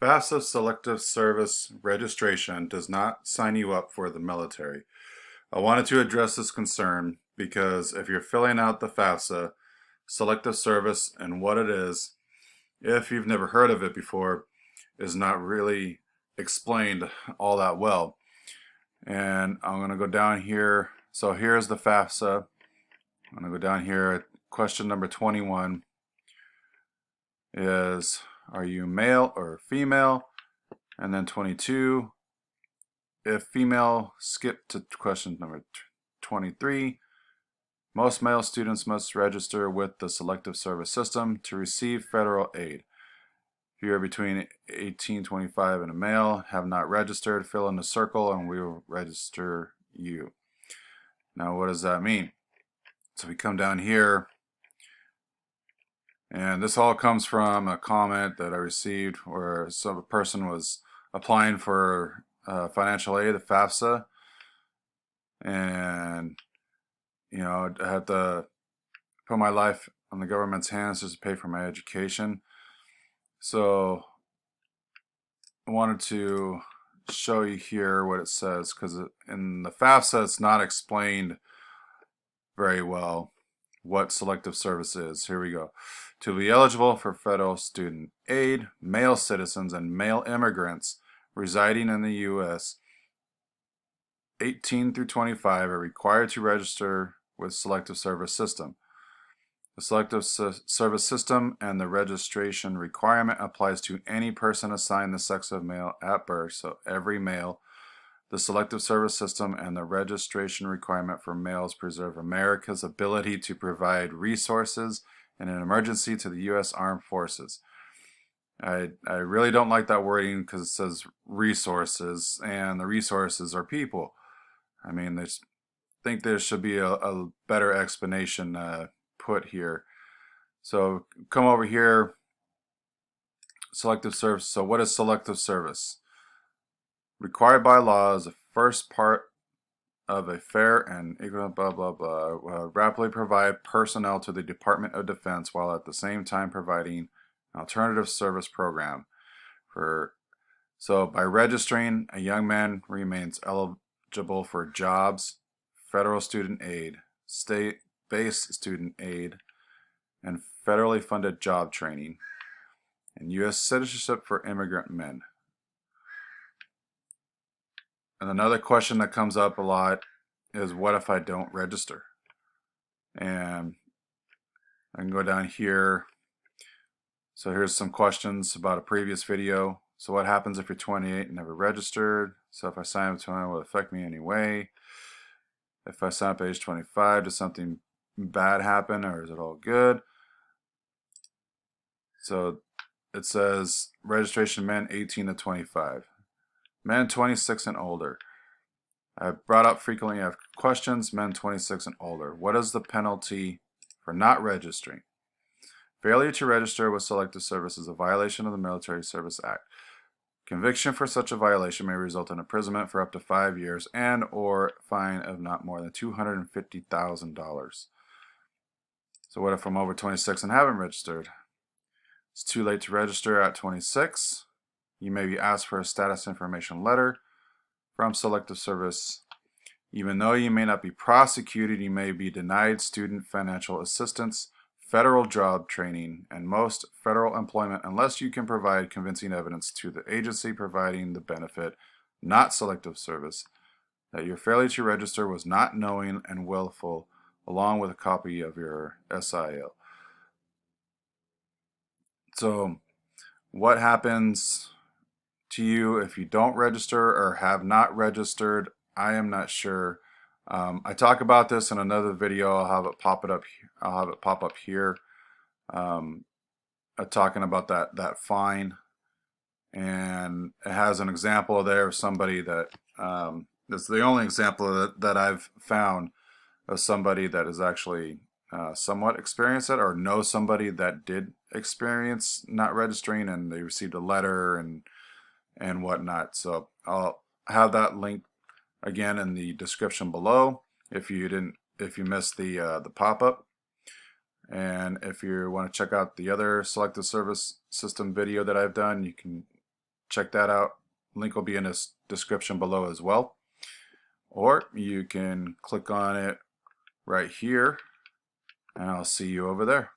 FAFSA Selective Service registration does not sign you up for the military. I wanted to address this concern because if you're filling out the FAFSA Selective Service and what it is, if you've never heard of it before, is not really explained all that well. And I'm going to go down here. So here's the FAFSA. I'm going to go down here. Question number 21 is, are you male or female? And then 22, if female, skip to question number 23. Most male students must register with the Selective Service system to receive federal aid. If you are between 18 and 25 and a male, have not registered, fill in the circle and we will register you. Now what does that mean? So we come down here, and this all comes from a comment that I received where some person was applying for financial aid, the FAFSA, and I had to put my life on the government's hands just to pay for my education. So I wanted to show you here what it says, because in the FAFSA it's not explained very well what selective service is. Here we go. To be eligible for federal student aid, male citizens and male immigrants residing in the U.S. 18 through 25 are required to register with Selective Service System. The Selective Service System and the registration requirement applies to any person assigned the sex of male at birth, so every male. The Selective Service System and the registration requirement for males preserve America's ability to provide resources in an emergency to the U.S. Armed Forces. I really don't like that wording because it says resources, and the resources are people. I mean, I think there should be a better explanation put here. So come over here, Selective Service. So what is Selective Service? Required by law is the first part of a fair and equal rapidly provide personnel to the Department of Defense while at the same time providing an alternative service program. So by registering, a young man remains eligible for jobs, federal student aid, state-based student aid, and federally funded job training, and U.S. citizenship for immigrant men. And another question that comes up a lot is, what if I don't register? And I can go down here. So here's some questions about a previous video. So what happens if you're 28 and never registered? So if I sign up to 21, will it affect me anyway? If I sign up at age 25, does something bad happen or is it all good? So it says registration men 18 to 25. Men 26 and older. I've brought up frequently, I have questions, men 26 and older. What is the penalty for not registering? Failure to register with Selective Service is a violation of the Military Service Act. Conviction for such a violation may result in imprisonment for up to 5 years and or fine of not more than $250,000. So what if I'm over 26 and haven't registered? It's too late to register at 26. You may be asked for a status information letter from Selective Service. Even though you may not be prosecuted, you may be denied student financial assistance, federal job training, and most federal employment unless you can provide convincing evidence to the agency providing the benefit, not Selective Service, that your failure to register was not knowing and willful, along with a copy of your SIL. So what happens to you if you don't register or have not registered? I am not sure. I talk about this in another video. I'll have it pop up here. Talking about that fine, and it has an example there of somebody that it's the only example that I've found of somebody that is actually somewhat experienced it or know somebody that did experience not registering and they received a letter and whatnot. So I'll have that link again in the description below if you missed the pop-up. And if you want to check out the other Selective Service System video that I've done, you can check that out. Link will be in the description below as well. Or you can click on it right here, and I'll see you over there.